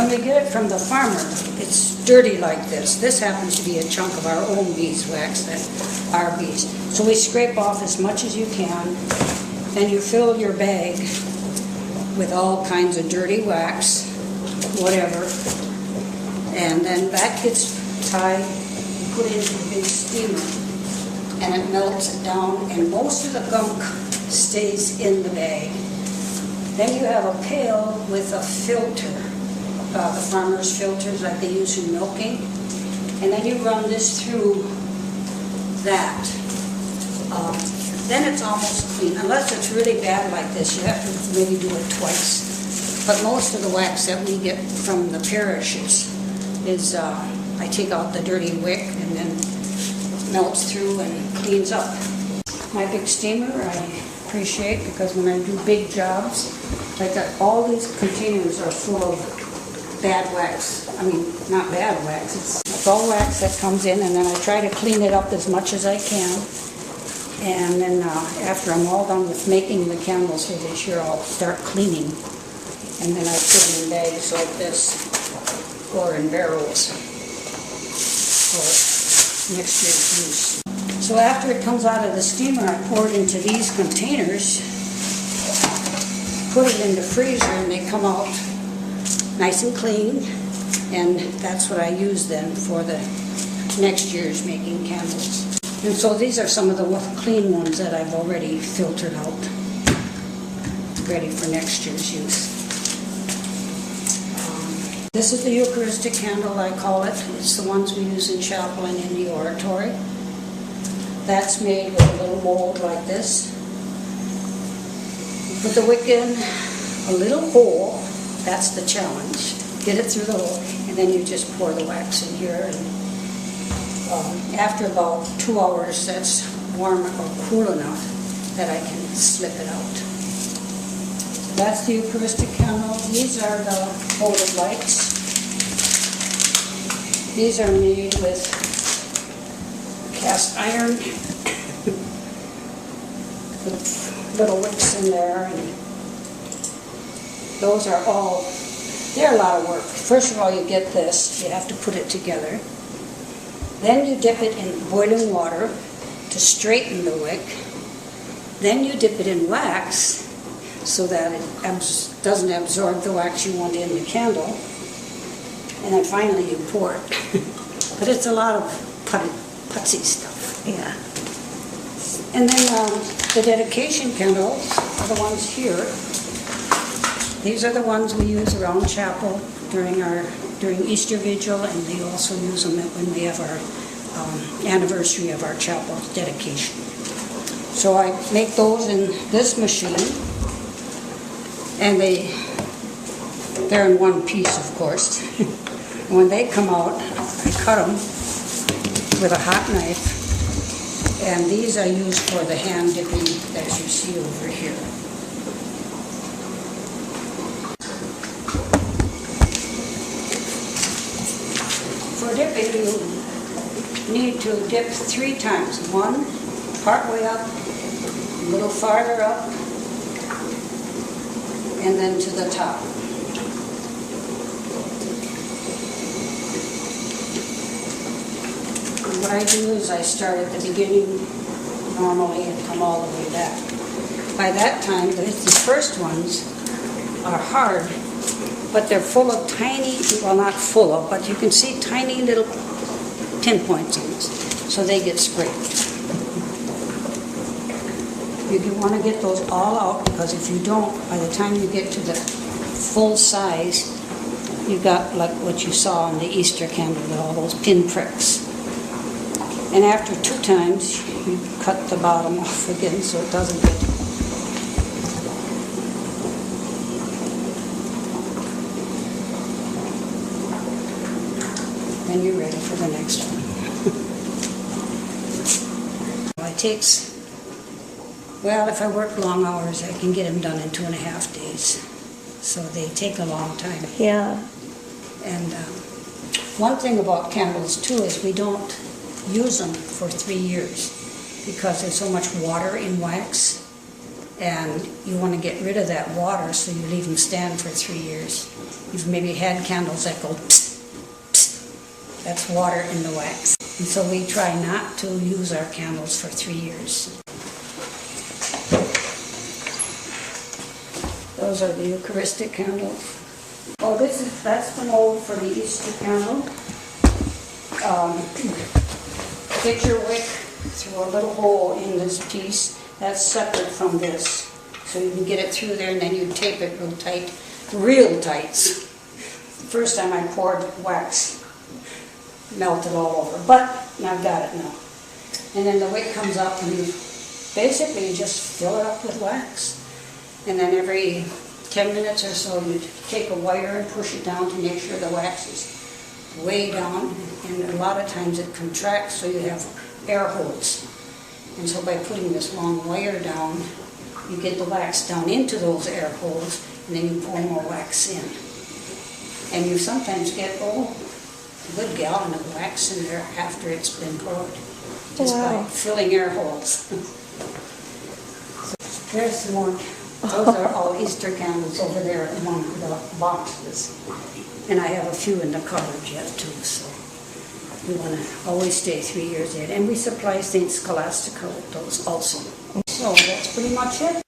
When we get it from the farmer, it's dirty like this. This happens to be a chunk of our own beeswax, that our bees. So we scrape off as much as you can, and you fill your bag with all kinds of dirty wax, whatever, and then that gets tied, put into the big steamer, and it melts it down, and most of the gunk stays in the bag. Then you have a pail with a filter, the farmer's filters like they use in milking, and then you run this through that. Then it's almost clean. Unless it's really bad like this, you have to maybe do it twice. But most of the wax that we get from the parishes is, I take out the dirty wick and then it melts through and cleans up. My big steamer I appreciate because when I do big jobs, like all these containers are full of bad wax. I mean, not bad wax, it's all wax that comes in, and then I try to clean it up as much as I can. And then after I'm all done with making the candles for this year, I'll start cleaning. And then I put them in bags like this, or in barrels for next year's use. So after it comes out of the steamer, I pour it into these containers, put it in the freezer, and they come out nice and clean. And that's what I use then for the next year's making candles. And so these are some of the clean ones that I've already filtered out, ready for next year's use. This is the Eucharistic candle, I call it. It's the ones we use in chapel and in the oratory. That's made with a little mold like this. You put the wick in, a little hole, that's the challenge. Get it through the hole, and then you just pour the wax in here. And after about 2 hours, that's warm or cool enough that I can slip it out. So that's the Eucharistic candle. These are the folded lights. These are made with cast iron with little wicks in there. And those are all, they're a lot of work. First of all, you get this, you have to put it together. Then you dip it in boiling water to straighten the wick. Then you dip it in wax so that it doesn't absorb the wax you want in the candle. And then finally you pour it. But it's a lot of putsy stuff. Yeah. And then the dedication candles are the ones here. These are the ones we use around chapel during Easter Vigil, and they also use them when we have our anniversary of our chapel dedication. So I make those in this machine, and they're in one piece, of course. And when they come out, I cut them with a hot knife, and these I use for the hand dipping that you see over here. For dipping, you need to dip 3 times. One, part way up, a little farther up, and then to the top. And what I do is I start at the beginning normally and come all the way back. By that time, the first ones are hard, but they're full of tiny, well, not full of, but you can see tiny little pinpoints on this, so they get scraped. You want to get those all out, because if you don't, by the time you get to the full size, you got like what you saw on the Easter candle with all those pin pricks. And after 2 times, you cut the bottom off again so it doesn't get. Then you're ready for the next one. Well, it takes, well, if I work long hours, I can get them done in 2.5 days. So they take a long time. Yeah. And one thing about candles, too, is we don't use them for 3 years because there's so much water in wax. And you want to get rid of that water, so you leave them stand for 3 years. You've maybe had candles that go psst, psst. That's water in the wax. And so we try not to use our candles for 3 years. Those are the Eucharistic candles. Oh, that's the mold for the Easter candle. Get your wick through a little hole in this piece. That's separate from this. So you can get it through there, and then you tape it real tight. Real tight. First time I poured wax, melted all over. But I've got it now. And then the wick comes up, and you basically just fill it up with wax. And then every 10 minutes or so, you take a wire and push it down to make sure the wax is way down. And a lot of times it contracts, so you have air holes. And so by putting this long wire down, you get the wax down into those air holes, and then you pour more wax in. And you sometimes get, a good gallon of wax in there after it's been poured, just by filling air holes. So there's some more. Those are all Easter candles over there among the boxes. And I have a few in the cupboard yet too, so we want to always stay 3 years in. And we supply St. Scholastica with those also. So that's pretty much it.